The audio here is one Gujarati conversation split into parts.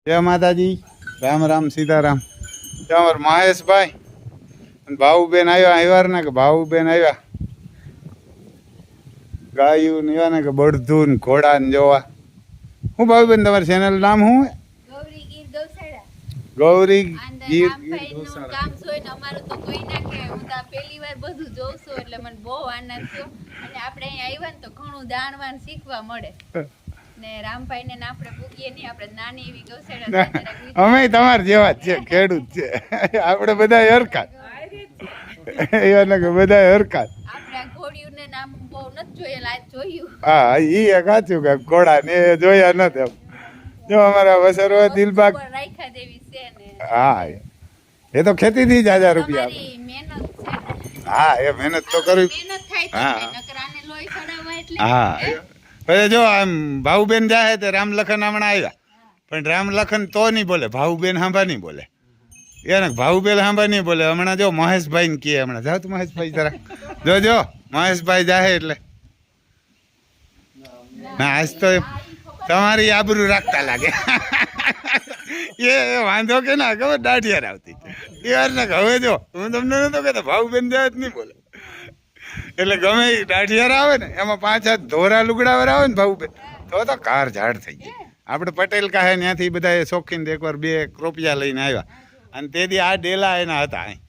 જય માતાજી, રામ રામ સીતારામ. અમાર મહેશભાઈ ભાવુબેન આવ્યા ને કે ભાવુબેન આવ્યા ગાયું ને એવા ને કે બળધું ને ઘોડા ને જોવા. હું ભાવુબેન તમારી ચેનલ નામ શું? ગૌરી ગીર કામ જોઈ ને અમારું તો કોઈ ના કે હું તો પહેલી વાર બધું જોઉં છું એટલે મને બહુ આનંદ થયો અને આપણે અહીંયા આવ્યા ને તો ઘણું દાણવાન શીખવા મળે ને રામભાઈ ને આપણે પૂગીએ નહીં, આપણે નાની એવી ગૌશાળા અમે તમાર જેવા જ છે, ખેડૂત છે આપણે બધા હરખાત એવા કે બધા હરખાત. આપણે ઘોડિયું ને નામ બહુ નથી જોયેલા, આજ જોયું. હા ઈ કાચું કે ઘોડા ને જોયા નથી એમ. જો અમારા વસરો દિલબાગ રાખ્યા દેવી છે ને. હા એ તો ખેતી થી જ 1000 રૂપિયા. મહેનત છે. હા એ મહેનત તો કરવી. મહેનત થાય તો નકર આને લોહી ચડાવવા એટલે. હા પછી જો આમ ભાવુબેન જાય તો રામ લખન હમણાં આવ્યા પણ રામ લખન તો નહીં બોલે, ભાવુબેન હાંભા નહીં બોલે. એને ભાવુબેન હાંભા નહીં બોલે. હમણાં જો મહેશભાઈ ને કહે, હમણાં જાવ તો મહેશભાઈ જરા જો મહેશભાઈ જાય એટલે ના આજ તો તમારી આબરૂ રાખતા લાગે એ વાંધો કે ના ખબર દાઢિયાર આવતી એ વાર ને હવે જો હું તમને નતો કહેતો ભાવુબેન જાય જ નહીં બોલે એટલે ગમે એ દાઢિયાર આવે ને એમાં 5 હાથ ધોરા લુગડાવાર આવે ને ભાવુબેન તો કાર ઝાડ થઈ જાય. આપણે પટેલ કાહે ત્યાંથી બધા શોખીન એકવાર 2 ક્રોપિયા લઈને આવ્યા અને તેથી આ ડેલા એના હતા અહીં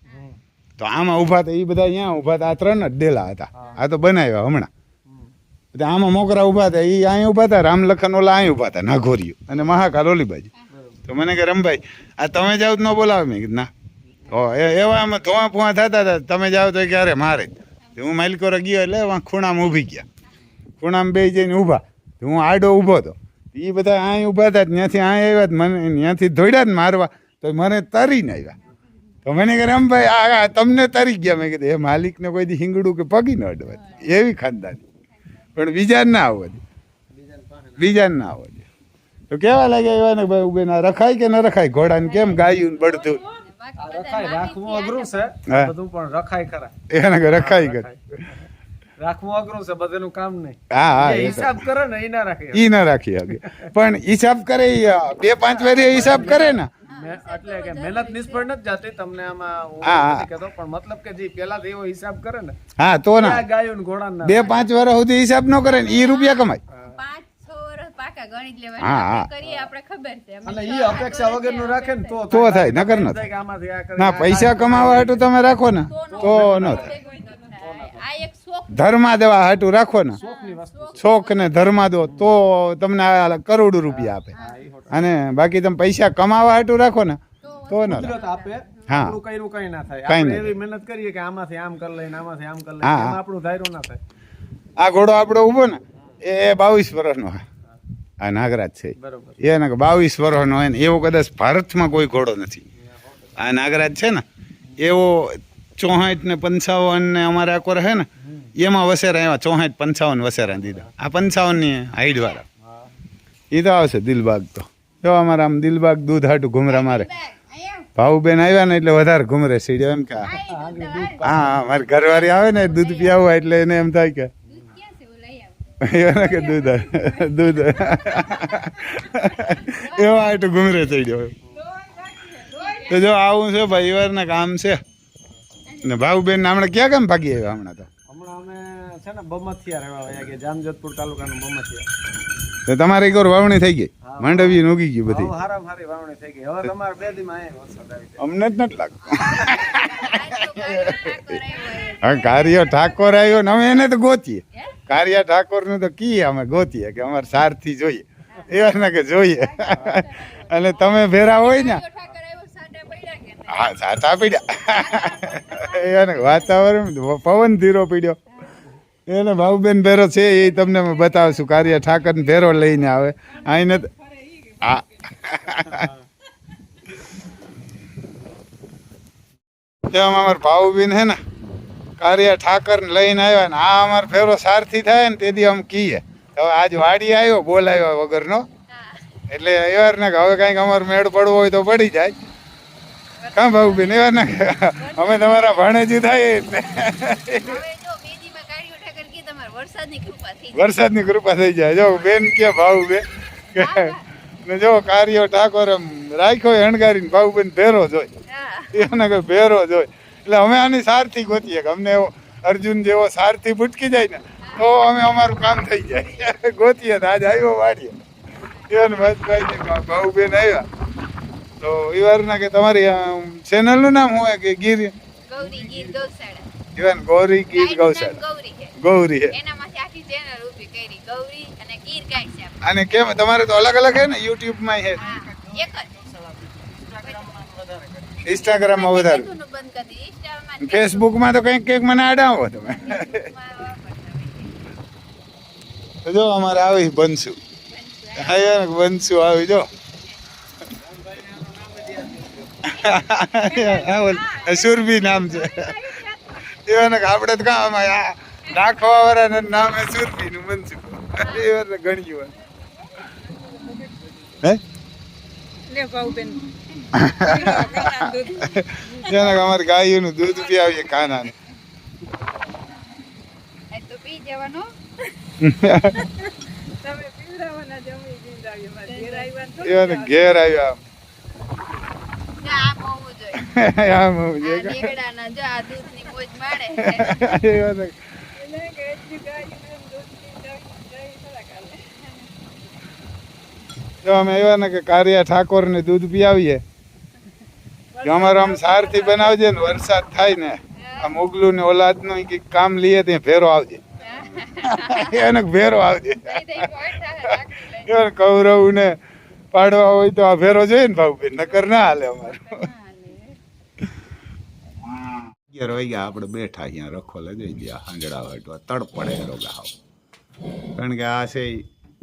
તો આમાં ઊભા હતા, એ બધા અહીંયા ઊભા હતા. આ 3 જ ડેલા હતા, આ તો બનાવ્યા હમણાં. આમાં મોકરા ઊભા હતા, એ અહીં ઊભા હતા, રામલખન ઓલા અહીં ઊભા હતા, નાઘોરિયું અને મહાકાલ ઓલી બાજુ. તો મને કે રમભાઈ આ તમે જાઓ તો ન બોલાવે. મેં કીધું ના એવા આમાં ધોવા ફુવા થતા હતા, તમે જાઓ તો ક્યારે મારે જ. હું માલિકોરે ગયો એટલે ખૂણામાં ઊભી ગયા, ખૂણામાં બે જઈને ઊભા. હું આડો ઊભો હતો, એ બધા અહીં ઊભા હતા, ત્યાંથી અહીં આવ્યા મને ત્યાંથી દોડ્યા જ મારવા તો મને તરીને આવ્યા. તો મને કે રમભાઈ આ તમને તરી ગયા. મેં કીધું એ માલિકને કોઈ દી હિંગડું કે પગી ન અડવા એવી ખાનદાની, પણ બીજા ના આવવા દે, બીજા ના આવવા દે. તો કેવા લાગે એવા ને ભાઈ ઉભે ના રખાય કે ન રખાય ઘોડા ને કેમ ગાયું ને બળતું રાખવું અઘરું છે બધું પણ રખાય ખરા. એને કે રખાય કરે રાખવું અઘરું છે બધાનું કામ નહીં. હા હા હિસાબ કરે ને એ ના રાખે, ઈ ના રાખી શકે પણ હિસાબ કરે 2-5 વાર હિસાબ કરે ને એટલે કે મહેનત નિષ્ફળ નથી જતી તમને આમાં હું નથી કહેતો પણ મતલબ કે જે પેલા એવો હિસાબ કરે ને હા તો ના ગાયો ને ઘોડા ના 2-5 વાર સુધી હિસાબ ન કરે ને ઈ રૂપિયા કમાય. 5-6 વર્ષ પાકા ગણિત લેવાના કરીએ આપણે ખબર છે અને ઈ અપેક્ષા વગર નું રાખે ને તો થાય, નકર ન થાય. આમાંથી આ કરે ના પૈસા કમાવા હાટું તમે રાખો ને તો ન થાય. આ એક શોખ ધર્મા દેવા હાટું રાખો ને, શોખ ને ધર્મા દો તો તમને કરોડો રૂપિયા આપે. અને બાકી તમે પૈસા કમાવા હાટું રાખો ને તો ન આપે. હા આપણું કઈનું કઈ ના થાય. આપણે એવી મહેનત કરીએ કે આમાંથી આમ કરી લઈને આમાંથી આમ કરી લઈને એમાં આપણું ધાર્યું ના થાય. આ ઘોડો આપણો ઊભો ને એ 22 વર્ષનો આ નાગરાજ છે બરોબર. એને 22 વર્ષનો હોય ને એવો કદાચ ભારતમાં કોઈ ઘોડો નથી. આ નાગરાજ છે ને એવો 64 ને 55 ને અમારે આકોર છે ને એમાં વસેરા એવા 64-55 વસેરા દીધા. આ 55 ની હાઈટ વાળા એ તો આવશે દિલબાગ. તો જો અમારા આમ દિલબાગ દૂધ હાટું ઘુમરા મારે. ભાવુબેન આવ્યા ને એટલે વધારે ઘુમરે સીડ્યો એમ કે હા મારી ઘરવાળી આવે ને દૂધ પીવું એટલે એને એમ થાય કે કે દૂધ દૂધ એવા હાટું ઘુમરે ચડ્યો. તો જો આવું છે ભાઈ વાર કામ છે ને. ભાવુબેન હમણાં ક્યાં કામ ભાગી આવ્યા? હમણાં તો અમે છે ને બમથિયા રહેવા આવ્યા કે જામજોધપુર તાલુકાનું બમથિયા. તો તમારે એક વાર વાવણી થઈ ગઈ, માંડવી ઉગી ગઈ બધી? હારામ હારી વાવણી થઈ ગઈ. હવે તમારે 2 દીમાં અહીં વરસાદ આવી જાય. અમને જ નથી લાગતું. હા કાર્ય ઠાકોર આવ્યો ને અમે એને તો ગોતીએ. કાર્ય ઠાકોર નું તો કીએ અમે ગોતીએ કે અમારે સારથી જોઈએ એવા ને કે જોઈએ. અને તમે ભેરા હોય ને હા સાટા પીડ્યા એને વાતાવરણ પવન ધીરો પીડ્યો એને ભાવુબેન ભેરો છે એ તમને અમે બતાવશું. કાર્ય ઠાકર ભેરો લઈને આવે આઈને હા અમારે ભાવુબેન હે ને કાર્ય ઠાકર લઈને આવ્યા ને આ અમારે ફેરો સારથી થાય ને તેથી આમ કીએ હવે આજ વાડી આવ્યો બોલાવ્યો વગરનો એટલે એવાર ને હવે કાંઈક અમારે મેળ પડવો હોય તો પડી જાય. કાં ભાવુબેન એવાર ને અમે તમારા ભાણેજી થાય એટલે વરસાદની કૃપા થઈ જાય. જો બેન કે ભાવુબેન ને જો કાર્યો ઠાકોર એમ રાખ્યો હણગારીને ભાવબેન ભેરો જોઈ હા એને કે ભેરો જોઈ એટલે અમે આની સારથી ગોતીએ કે અમને એવો અર્જુન જેવો સારથી ભૂટકી જાય ને તો અમે અમારું કામ થઈ જાય ગોતીએ તો આજ આવ્યો વાડીએ એને ભાઈ ભાવબેન આવ્યા તો એ વારના કે તમારી ચેનલનું નામ શું હોય કે ગીર ગૌરી ગીર ગૌશાળા ઇવન ગૌરી ગીર ગૌશાળા ગૌરી છે ગૌરી હે એનામાંથી આખી ચેનલ ઊભી કરી ગૌરી અને ગીર ગાય છે આપણે. અને કેમ તમારે તો અલગ અલગ હે ને યુટ્યુબ માં હે હા એક જ ઇન્સ્ટાગ્રામ માં વધારે બધુંનું બંધ કરી દીધું. ઇન્સ્ટામાં ફેસબુક માં તો કંઈક કંઈક મને આડાવો તમે તો જો અમારે આવી બનશું હા યાર બનશું આવી જો સુરભી નામ છે એને આપણે તો કામ નાખવા વાળા નામે સુરભી નું બનશું એ ગણ્યું હે અમારી ગાયોનું દૂધ પીવીએ કાનાને એ તો પી જવાનો એને ઘેર આવ્યા જો આમ હોવું જોઈએ આમ હોવું આ જોઈએ. નીકળાના જો આ દૂધની મોજ માણે એને જો અમે આવ્યા ને કે કારિયા ઠાકોર ને દૂધ પીવીએ કે અમારો આમ સારથી બનાવજે ને વરસાદ થાય ને આ મોગલું ને ઓલાદ નું કઈક કામ લઈએ ત્યાં ભેરો આવજે એને ભેરો આવજે એને કૌરવ ને પાડવા હોય તો આ ભેરો જોઈએ ને ભાવબેન નકર ના હાલે અમારું 11 વાગ્યા આપણે બેઠા અહીંયા રખોલે જોઈ ગયા હાંજડા વાટવા તડપડે રોગા હાવ કારણ કે આ છે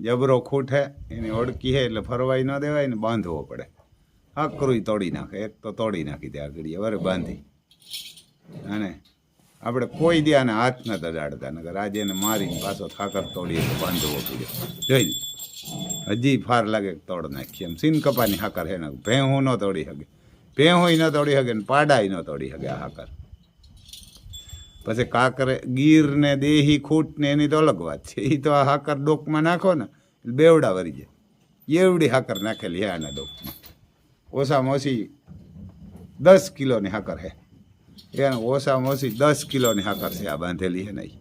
જબરો ખૂટ હે એની ઓળકી હે એટલે ફરવાઈ ન દેવાય ને બાંધવો પડે આકરું તોડી નાખે એક તો તોડી નાખી દે આગળ વરે બાંધી અને આપણે કોઈ દે આને હાથ ન દડાડતા નકર આજે એને મારીને પાછો થાકર તોડી બાંધવો પડ્યો જોઈ લે હજી ફાર લાગે તોડ નાખીએ એમ સીન કપાની હાકર હે ને ભેહું ન તોડી શકે ભેહું ન તોડી શકે ને પાડાય ન તોડી શકે આ હાકર પછી કાકરે ગીર ને દેહી ખૂટ ને એની તો અલગ વાત છે એ તો આ હાકર ડોકમાં નાખો ને બેવડા વરી જાય એવડી હાકર નાખેલી હે આના ડોકમાં ઓછામાં ઓછી 10 કિલોની હાકર હે એને ઓછામાં ઓછી 10 કિલોની હાકર છે આ બાંધેલી હે નહીં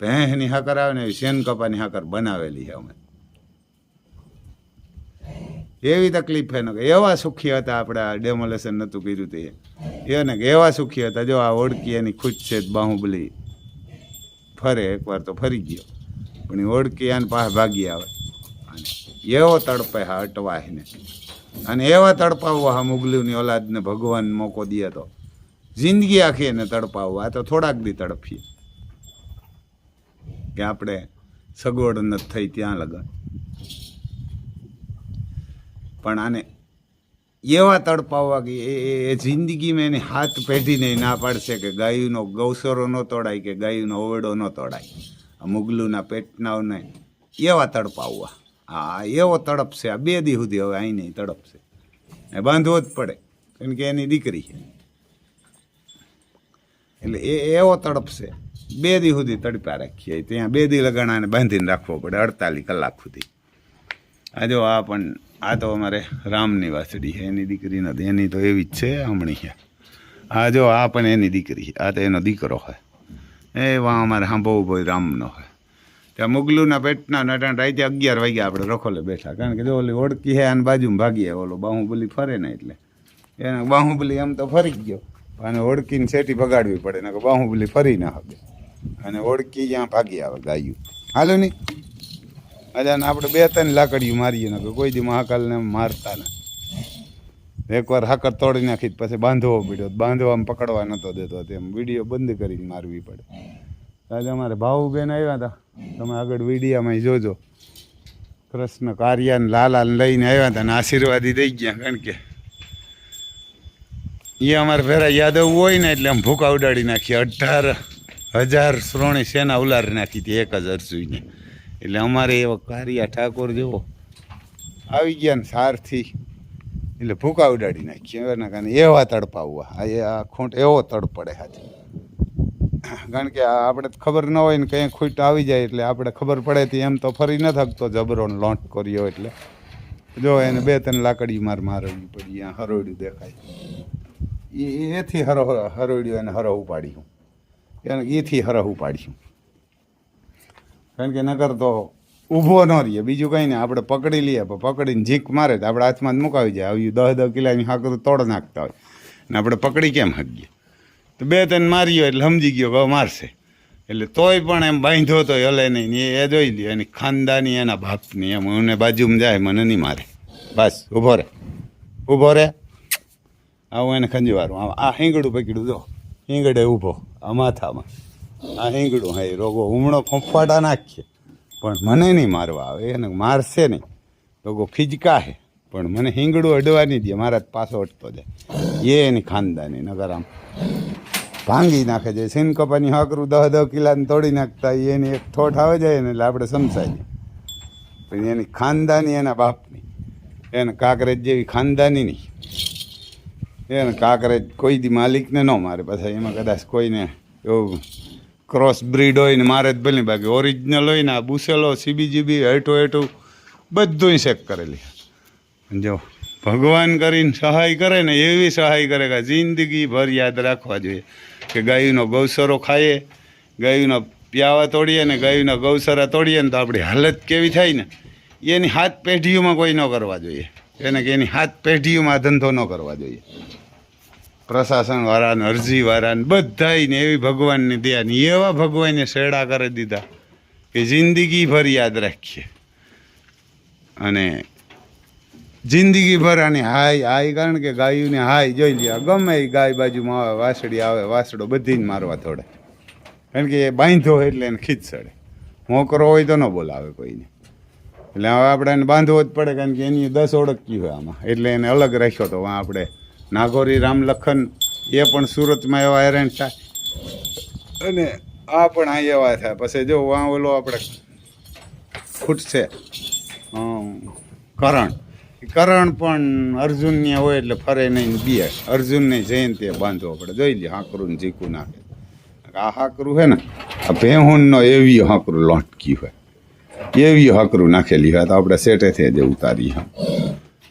ભેંસની હાકર આવે ને એવી શેન કપાની હાકર બનાવેલી છે અમે એવી તકલીફ હે ને કે એવા સુખી હતા આપણે આ ડેમોલેશન નહોતું કર્યું તે એને કે એવા સુખી હતા જો આ ઓળકી એની ખુદ છે બાહુબલી ફરે એકવાર તો ફરી ગયો પણ એ ઓળકી આને પાસે ભાગી આવે અને એવો તડપે હા અટવા એને અને એવા તડપાવવા હા મુગલીની ઓલાદને ભગવાન મોકો દે તો જિંદગી આખી એને તડપાવવા આ તો થોડાક દી તડપીએ કે આપણે સગવડ નથી થઈ ત્યાં લગન પણ આને એવા તડપાવવા કે એ જિંદગીમાં એની હાથ પેઢીને ના પાડશે કે ગાયુંનો ગૌસરો ન તોડાય કે ગાયુંનો ઓવડો ન તોડાય આ મુગલુના પેટનાઓને એવા તડપાવવા હા એવો તડપશે આ 2 દી સુધી હવે અહીં નહીં તડપશે એ બાંધવો જ પડે કારણ કે એની દીકરી છે એટલે એવો તડપશે 2 દી સુધી તડપ્યા રાખીએ ત્યાં 2 દી લગાણાને બાંધીને રાખવો પડે 48 કલાક સુધી આ જો આ પણ આ તો અમારે રામની વાસડી છે એની દીકરી નથી એની તો એવી જ છે હમણી છે આ જો આ પણ એની દીકરી આ તો એનો દીકરો હોય એ વા અમારે સાંભળવું ભાઈ રામનો હોય ત્યાં મુગલુના પેટના નટાણ રાતે 11 વાગ્યા આપણે રખોલે બેઠા કારણ કે જો ઓલી ઓળકી છે આની બાજુમાં ભાગીએ ઓલો બાહુબલી ફરે ને એટલે એને બાહુબલી આમ તો ફરી ગયો અને ઓળકીને સેટી બગાડવી પડે ને કે બાહુબલી ફરી ના શકે અને ઓળકી જ્યાં ભાગી આવે ગાયું હાલો નહીં અજાને આપણે 2-3 લાકડીયું મારીએ ને કોઈ દી મહાકાલને મારતા ને એકવાર હાકર તોડી નાખી પછી બાંધવો પડ્યો બાંધવામાં પકડવા નહોતો દેતો તેમ વિડીયો બંધ કરીને મારવી પડે આજે અમારે ભાવુબેન આવ્યા હતા તમે આગળ વિડીયામાં જોજો કૃષ્ણ કારિયાને લાલાને લઈને આવ્યા હતા ને આશીર્વાદી દઈ ગયા કારણ કે એ અમારે ફેરા યાદવ હોય ને એટલે આમ ભૂકા ઉડાડી નાખી 18,000 શ્રોણી સેના ઉલારી નાખી હતી 1,000 સુઈને એટલે અમારે એવો કારિયા ઠાકોર જેવો આવી ગયા ને સારથી એટલે ભૂકા ઉડાડી નાખીએ એના કારણે એવા તડપાવવા આ ખૂંટ એવો તડપડે હાથે કારણ કે આપણે ખબર ન હોય ને કંઈ ખૂટ આવી જાય એટલે આપણે ખબર પડે તો એમ તો ફરી ન થકતો જબરો લોન્ટ કર્યો એટલે જો એને 2-3 લાકડી મારવી પડી, અહીંયા હરોડ્યું દેખાય, એથી હરોડ્યું એને હરહ ઉપાડ્યું, એને એથી હરહ ઉપાડ્યું. કારણ કે નકર તો ઊભો ન રહીએ, બીજું કંઈ નહીં. આપણે પકડી લઈએ, પણ પકડીને ઝીક મારે તો આપણે હાથમાં જ મુકાવી જાય. આવ્યું 10-10 કિલોની હાકરું તોડ નાખતા હોય ને આપણે પકડી કેમ શકીએ? તો 2-3 માર્યો એટલે સમજી ગયો કે મારશે, એટલે તોય પણ એમ બાંધ્યો તો હલે નહીં. એ જોઈ લ્યો એની ખાનદાની, એના બાપની, એમ મને બાજુમાં જાય મને નહીં મારે. બસ ઊભો રે. આવું એને ખંજવારું. આ હિંગડું પકડ્યું, જો હિંગડે ઊભો, આ માથામાં આ હિંગડું. હા, રોગો હુમણો ફંફાટા નાખીએ પણ મને નહીં મારવા આવે. એને મારશે નહીં, લોકો ખીજકા હે, પણ મને હિંગડું અડવા નહીં દે. મારા પાછો અટતો જાય. એની ખાનદાની નગર આમ ભાંગી નાખે છે. સીન કપાની હાકરું 10-10 કિલાને તોડી નાખતા એની એક ઠોઠ આવે જાય ને એટલે આપણે સમસાઈ પણ એની ખાનદાની, એના બાપની, એને કાંકરેજ જેવી ખાનદાની નહીં. એને કાંકરેજ કોઈ દી માલિકને ન મારે. પછી એમાં કદાચ કોઈને એવું ક્રોસ બ્રીડ હોય ને મારે જ ભલે, બાકી ઓરિજિનલ હોય ને આ બુસેલો CBGB હેઠું બધું ચેક કરેલી. જો ભગવાન કરીને સહાય કરે ને, એવી સહાય કરે કે જિંદગીભર યાદ રાખવા જોઈએ કે ગાયનો ગૌસરો ખાઈએ, ગાયનો પ્યાવા તોડીએ ને ગાયના ગૌસરા તોડીએ ને તો આપણી હાલત કેવી થાય ને, એની 7 પેઢીઓમાં કોઈ ન કરવા જોઈએ. એને કે એની 7 પેઢીઓમાં ધંધો ન કરવા જોઈએ. પ્રશાસનવાળાને, અરજીવાળાને બધાને એવી ભગવાનની દયાની, એવા ભગવાને શેડા કરી દીધા કે જિંદગીભર યાદ રાખીએ. અને જિંદગીભર આની હાય કારણ કે ગાયુંને હાય જોઈ લે. ગમે એ ગાય બાજુમાં આવે, વાસળી આવે, વાસડો બધીને મારવા થોડે, કારણ કે એ બાંધો એટલે એને ખીચ ચડે. મોકરો હોય તો ન બોલાવે કોઈને. એટલે હવે આપણે એને બાંધવો જ પડે, કારણ કે એની 10 ઓળખી હોય આમાં, એટલે એને અલગ રાખ્યો હતો. આપણે નાગોરી રામલખન એ પણ સુરતમાં એવા હેરાન થાય, અને આ પણ આ એવા થાય. પછી જો આ ઓલો આપણે ખૂટશે કરણ પણ અર્જુનને હોય એટલે ફરે નહીં, બે અર્જુનને જયંતિ બાંધવો પડે. જોઈ લે હાકરું ઝીકું નાખે. આ હાકરું છે ને, આ ભેહુનનો એવી હાકરું લોટકી હોય, એવી હાકરું નાખેલી હોય તો આપણે સેટેથી જ ઉતારી.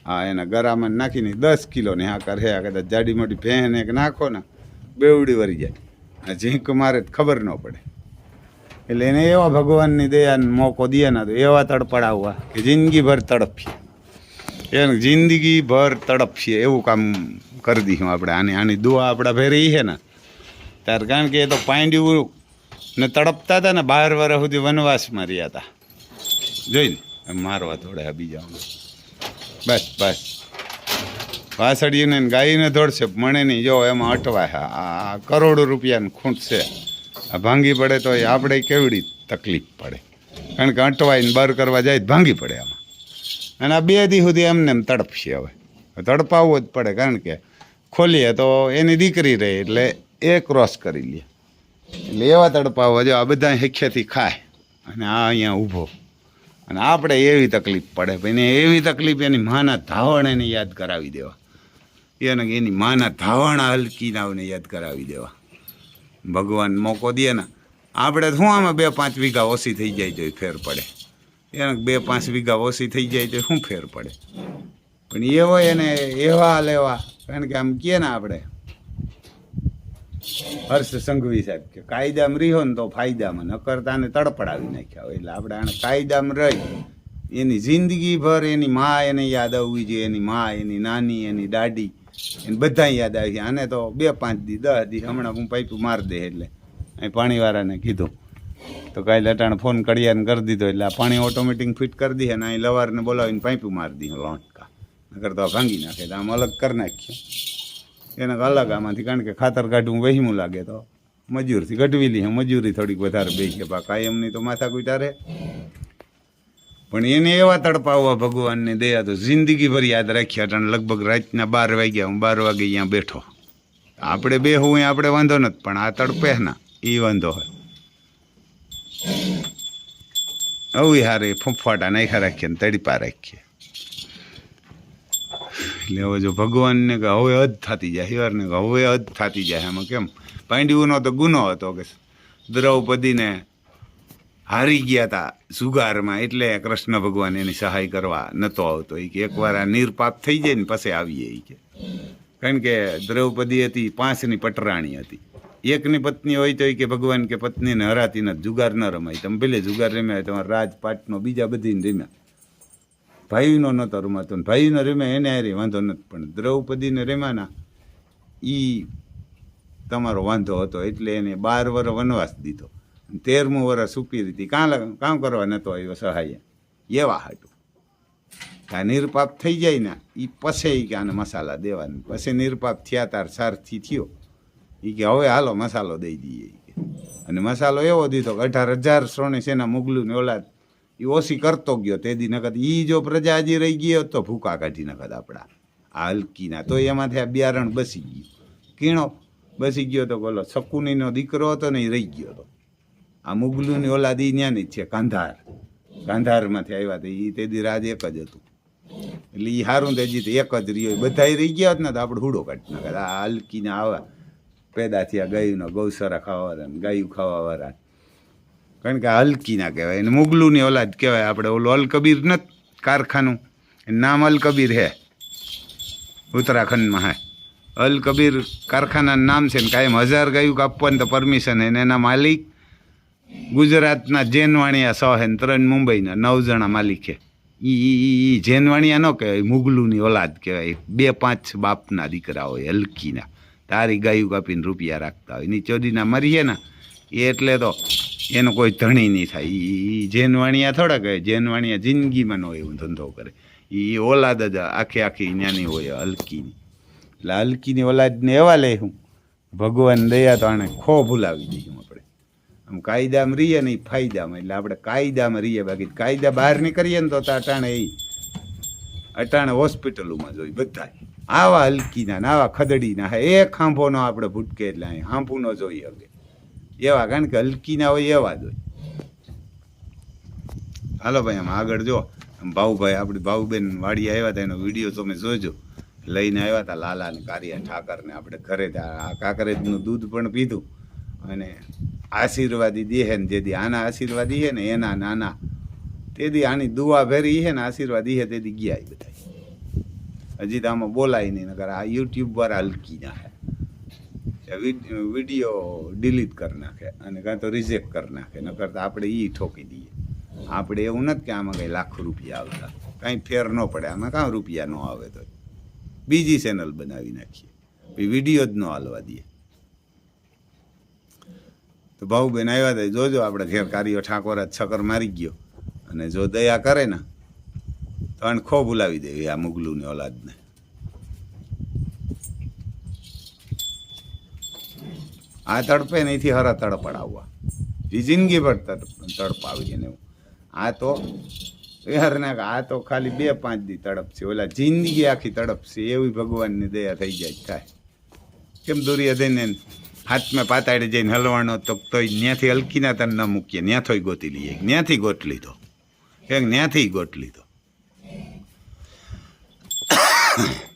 હા, એના ગરામાં નાખીને 10 કિલોની હાકર હે. કદાચ જાડી મોટી ભેંને એક નાખો ને, બેવડી વરી જાય. આ ઝીંક મારે ખબર ન પડે. એટલે એને એવા ભગવાનની દયાને મોકો દે ને તો એવા તડપડાવવા કે જિંદગીભર તડપીએ. એને જિંદગીભર તડપીએ એવું કામ કરી દઈશું આપણે. આની દુઆ આપણા ભેરી છે ને ત્યારે, કારણ કે એ તો પાંડ્યું ને તડપતા હતા ને, 12 વર્ષ સુધી વનવાસમાં રહ્યા હતા. જોઈ ને મારવા થોડા બીજા. બસ વાસળીને ગાયને દોડશે મને નહીં. જો એમાં અટવાય. આ કરોડો રૂપિયાનું ખૂંટ છે. આ ભાંગી પડે તો આપણે કેવડી તકલીફ પડે, કારણ કે અટવાઈને બર કરવા જાય ભાંગી પડે આમાં. અને આ 2 દી સુધી એમને એમ તડપશે. હવે તડપાવવો જ પડે, કારણ કે ખોલીએ તો એની દીકરી રહે એટલે એ ક્રોસ કરી લે. એટલે એવા તડપાવવા. જો આ બધા હેખ્યાથી ખાય અને આ અહીંયા ઊભો, અને આપણે એવી તકલીફ પડે. એને એવી તકલીફ એની માના ધાવણ એને યાદ કરાવી દેવા. એને એની માના ધાવણ હલકીનાઓને યાદ કરાવી દેવા. ભગવાન મોકો દે ને, આપણે શું આમાં 2-5 વીઘા ઓછી થઈ જાય તો ફેર પડે. એને 2-5 વીઘા ઓછી થઈ જાય તો શું ફેર પડે? પણ એવો એને એવા લેવા, કારણ કે આમ કહે ને આપણે હર્ષ સંઘવી સાહેબ કે કાયદામાં રહ્યો ને તો ફાયદામાં, નકરતાને તડપડાવી નાખ્યા હોય. એટલે આપણે આને કાયદામાં રહી એની જિંદગીભર એની મા એને યાદ આવવી જોઈએ. એની મા, એની નાની, એની દાદી, એને બધા યાદ આવી. આને તો 2-5 દી 10 દી હમણાં હું પાઇપું મારી દે. એટલે અહીં પાણીવાળાને કીધું તો કાંઈ લટાણ ફોન કડિયાને કરી દીધો. એટલે આ પાણી ઓટોમેટિક ફિટ કરી દે અને અહીં લવારને બોલાવીને પાઇપું મારી દીધું લોટકા. નકર તો ભાંગી નાખે. તો આમ અલગ કરી નાખ્યું એને અલગ આમાંથી, કારણ કે ખાતર કાઢવું વહીમું લાગે તો મજૂરથી કઢવી લી. મજૂરી થોડીક વધારે બે કે બા કાયમની તો માથા કુટારે. પણ એને એવા તડપાવવા ભગવાનની દયા તો જિંદગીભર યાદ રાખ્યા. અને લગભગ રાતના 12 વાગ્યા, હું 12 વાગે અહીંયા બેઠો. આપણે બે હું આપણે વાંધો નથી, પણ આ તડપે ના એ વાંધો હોય. હવે હારે ફૂંફાટા નાખ્યા રાખીએ ને તડપા રાખીએ. એટલે હવે જો ભગવાનને કે હવે હદ થતી જાય, હિવારને કે હવે હદ થતી જાય. એમાં કેમ પાંડ્યુંનો તો ગુનો હતો કે દ્રૌપદીને હારી ગયા હતા જુગારમાં, એટલે કૃષ્ણ ભગવાન એની સહાય કરવા નહોતો આવતો. એ કે એકવાર આ નિર્પાપ થઈ જાય ને પછી આવીએ એ કે. કારણ કે દ્રૌપદી હતી 5ની પટરાણી હતી. એકની પત્ની હોય તો એ કે ભગવાન કે પત્નીને હરાતી નથી, જુગાર ન રમાય. તમે પેલે જુગાર રમ્યા તમારા રાજપાટનો બીજા બધીને રમ્યા, ભાઈનો નહોતો રમાતો ને ભાઈનો રમ્યા એને હારી વાંધો નથી, પણ દ્રૌપદીને રમ્યાના એ તમારો વાંધો હતો. એટલે એને 12 વર્ષ વનવાસ દીધો, 13મું વર્ષ સુપી હતી. કામ કરવા નહોતો આવ્યો સહાય એવા હાટું. આ નિર્પાપ થઈ જાય ને એ પછી કે આને મસાલા દેવાના. પછી નિર્પાપ થયા તાર સારથી થયો એ કે હવે હાલો મસાલો દઈ દઈએ કે. અને મસાલો એવો દીધો કે 18,000 સોની સેના મુગલું ઓલાદ એ ઓછી કરતો ગયો. તે દી નકદ એ જો પ્રજા હજી રહી ગયો તો ભૂકા કાઢી નકદ આપણા આ હલકીના. તો એમાંથી આ બિયારણ બસી ગયું, કીણો બસી ગયો તો બોલો શકુનીનો દીકરો હતો ને એ રહી ગયો હતો. આ મુગલુની ઓલાદ એ ન્યાની જ છે, કાંધારમાંથી આવ્યા હતા. એ તે દી રાજ એક જ હતું, એટલે એ સારું તેજી તો એક જ રહ્યો. બધા રહી ગયા હોત ને તો આપણે હુડો કાઢી નાખે. આ હલકીને આવા પેદા થયા ગાયનો ગૌસરા ખાવાવાળા, ગાયું ખાવાવાળા. કારણ કે આ હલકીના કહેવાય એને મુગલુની ઓલાદ કહેવાય. આપણે ઓલું અલકબીર નથી કારખાનું, નામ અલકબીર હે, ઉત્તરાખંડમાં હે. અલકબીર કારખાનાનું નામ છે ને કાયમ 1000 ગાયું કાપવાની તો પરમિશન. એને એના માલિક ગુજરાતના જેનવાણિયા 100 ને 3 મુંબઈના 9 જણા માલિક છે. એ જેનવાણિયા ન કહેવાય, મુગલુની ઓલાદ કહેવાય. 2-5 બાપના દીકરા હોય હલકીના, તારી ગાયું કાપીને રૂપિયા રાખતા હોય. ની ચોદીના મરીએ ને એટલે તો એનો કોઈ ધણી નહીં થાય. એ જેનવાણિયા થોડા કહે, જેનવાણિયા જિંદગીમાં ન હોય એવું ધંધો કરે. એ ઓલાદ જ આખી જ્ઞાની હોય હલકીની. એટલે હલકીની ઓલાદને એવા લે હું ભગવાન દયા તો આને ખો ભૂલાવી દઈએ આપણે. આમ કાયદામાં રહીએ ને એ ફાયદામાં. એટલે આપણે કાયદામાં રહીએ, બાકી કાયદા બહાર નીકળીએ ને તો અટાણે હોસ્પિટલોમાં જોઈ બધા આવા હલકીના ને આવા ખદડીના. એક હાંભો નો આપણે ભૂટકે એટલે અહીં હાંભું ન જોઈએ હવે એવા. કારણ કે હલકીના હોય એવા જ હોય. હાલો ભાઈ આમ આગળ જો ભાઉભાઈ, આપણી ભાઉબેન વાડી આવ્યા હતા, એનો વિડીયો તમે જોજો. લઈને આવ્યા હતા લાલા ને કારિયા ઠાકરને આપણે ઘરે. આ કાકરેજનું દૂધ પણ પીધું અને આશીર્વાદી દેહે ને જેથી આના આશીર્વાદી હે ને એના નાના તેથી આની દુઆ ભેરી હે ને આશીર્વાદી હે તેથી ગયા બધા. હજી તો આમાં બોલાય નહીં, નકર આ યુટ્યુબ પર હલકી નાખે, વિડીયો ડિલીટ કરી નાખે અને કાં તો રિજેક્ટ કરી નાખે. નકર તો આપણે એ ઠોકી દઈએ. આપણે એવું નથી કે આમાં કંઈ લાખો રૂપિયા આવતા, કાંઈ ફેર ન પડે. આમાં કાં રૂપિયા ન આવે તો બીજી ચેનલ બનાવી નાખીએ, વિડીયો જ ન હાલવા દઈએ. તો ભાઉબેન આવ્યા હતા, જોજો આપણે ઘેર કારિયો ઠાકોર જ છકર મારી ગયો. અને જો દયા કરે ને તો આને ખો ભૂલાવી દેવી આ મુગલુની ઓલાદને. આ તડપે નહીંથી હરા તડપડાવવા, એ જિંદગી પર તડપાવી એને. આ તો યારના આ તો ખાલી 2-5 દી તડપશે, ઓલા જિંદગી આખી તડપશે. એવી ભગવાનની દયા થઈ જાય થાય. કેમ દુર્યોધને હાથમાં પાતાડે જઈને હલવાનો તો ત્યાંથી હલકીના તને ન મૂકીએ, ન્યાથોય ગોતી લઈએ, ન્યાથી ગોટ લીધો, ન્યાથી ગોટ લીધો.